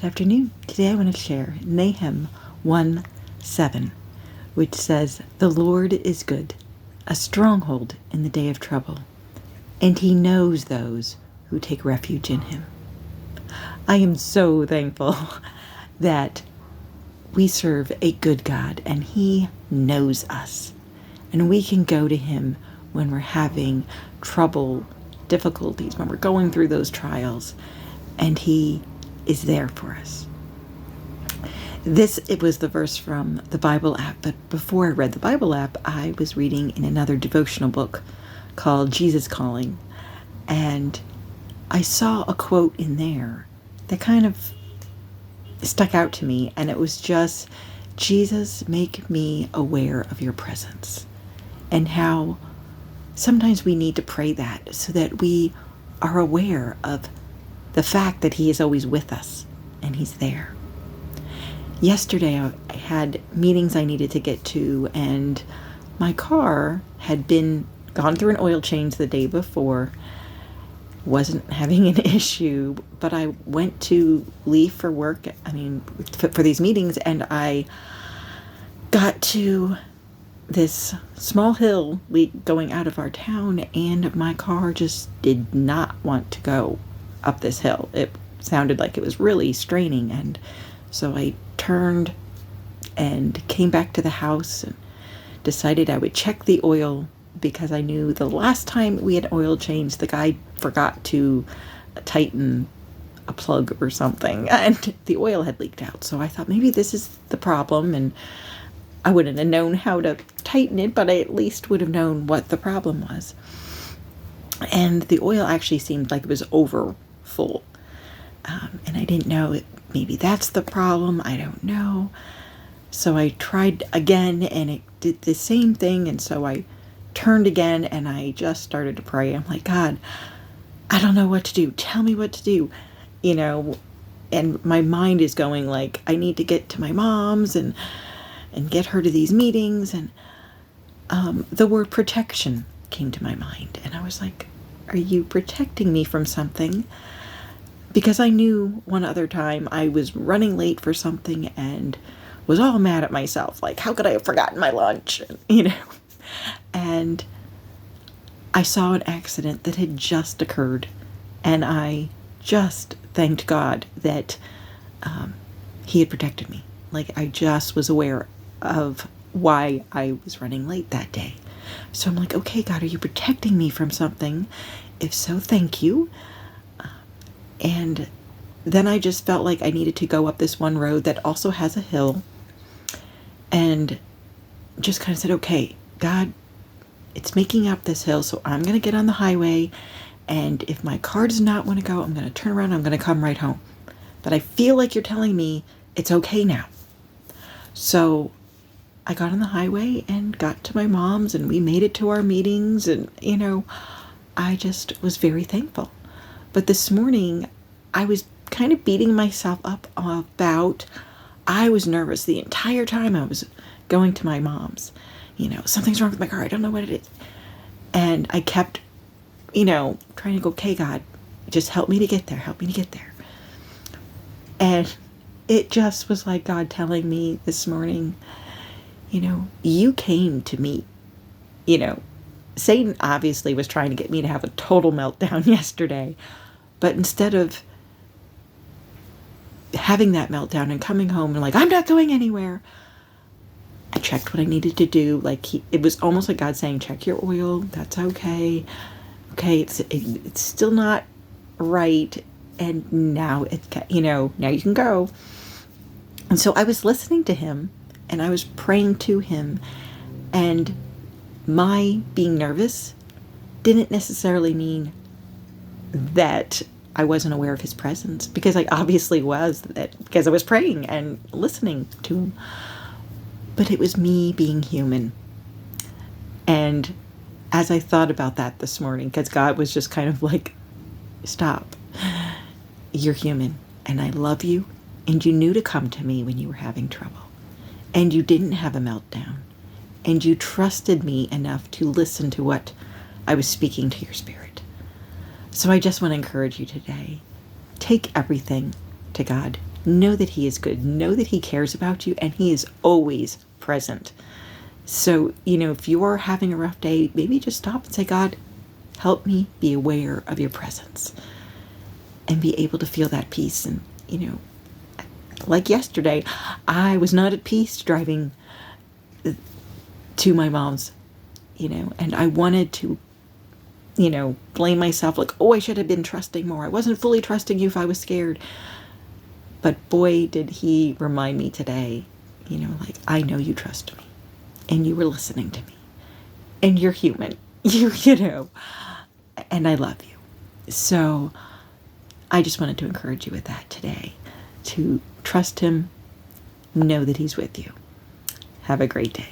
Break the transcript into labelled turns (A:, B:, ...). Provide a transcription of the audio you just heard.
A: Good afternoon. Today I want to share Nahum 1:7, which says, "The Lord is good, a stronghold in the day of trouble, and he knows those who take refuge in him." I am so thankful that we serve a good God and he knows us. And we can go to him when we're having trouble, difficulties, when we're going through those trials, and he is there for us. It was the verse from the Bible app, but before I read the Bible app, I was reading in another devotional book called Jesus Calling, and I saw a quote in there that kind of stuck out to me, and it was just, "Jesus, make me aware of your presence," and how sometimes we need to pray that so that we are aware of the fact that he is always with us and he's there. Yesterday I had meetings I needed to get to, and my car had gone through an oil change the day before, wasn't having an issue, but I went to leave for work, for these meetings, and I got to this small hill going out of our town, and my car just did not want to go up this hill. It sounded like it was really straining, and so I turned and came back to the house and decided I would check the oil, because I knew the last time we had oil changed, the guy forgot to tighten a plug or something, and the oil had leaked out. So I thought maybe this is the problem, and I wouldn't have known how to tighten it, but I at least would have known what the problem was. And the oil actually seemed like it was over full. And I didn't know, maybe that's the problem. I don't know. So I tried again, and it did the same thing. And so I turned again, and I just started to pray. I'm like, "God, I don't know what to do. Tell me what to do." And my mind is going like, I need to get to my mom's and get her to these meetings. And the word protection came to my mind. And I was like, are you protecting me from something? Because I knew one other time I was running late for something and was all mad at myself. Like, how could I have forgotten my lunch? And I saw an accident that had just occurred. And I just thanked God that he had protected me. Like, I just was aware of why I was running late that day. So I'm like, okay, God, are you protecting me from something? If so, thank you. And then I just felt like I needed to go up this one road that also has a hill, and just kind of said, okay, God, it's making up this hill, so I'm going to get on the highway, and if my car does not want to go, I'm going to turn around, I'm going to come right home. But I feel like you're telling me it's okay now. So I got on the highway and got to my mom's, and we made it to our meetings, and, I just was very thankful. But this morning, I was kind of beating myself up about, I was nervous the entire time I was going to my mom's. Something's wrong with my car. I don't know what it is. And I kept, trying to go, okay, God, just help me to get there. Help me to get there. And it just was like God telling me this morning, you came to me. Satan obviously was trying to get me to have a total meltdown yesterday. But instead of having that meltdown and coming home and like, I'm not going anywhere, I checked what I needed to do. It was almost like God saying, check your oil. That's okay. Okay, it's still not right. And now now you can go. And so I was listening to him, and I was praying to him, and my being nervous didn't necessarily mean that I wasn't aware of his presence, because I obviously was, because I was praying and listening to him. But it was me being human. And as I thought about that this morning, because God was just kind of like, stop. You're human, and I love you, and you knew to come to me when you were having trouble. And you didn't have a meltdown. And you trusted me enough to listen to what I was speaking to your spirit. So I just want to encourage you today. Take everything to God. Know that He is good. Know that He cares about you, and He is always present. So, if you're having a rough day, maybe just stop and say, God, help me be aware of your presence and be able to feel that peace. And, like yesterday, I was not at peace driving to my mom's, and I wanted to, blame myself like, oh, I should have been trusting more. I wasn't fully trusting you if I was scared. But boy, did He remind me today, like, I know you trust me and you were listening to me and you're human, and I love you. So I just wanted to encourage you with that today, to trust Him, know that He's with you. Have a great day.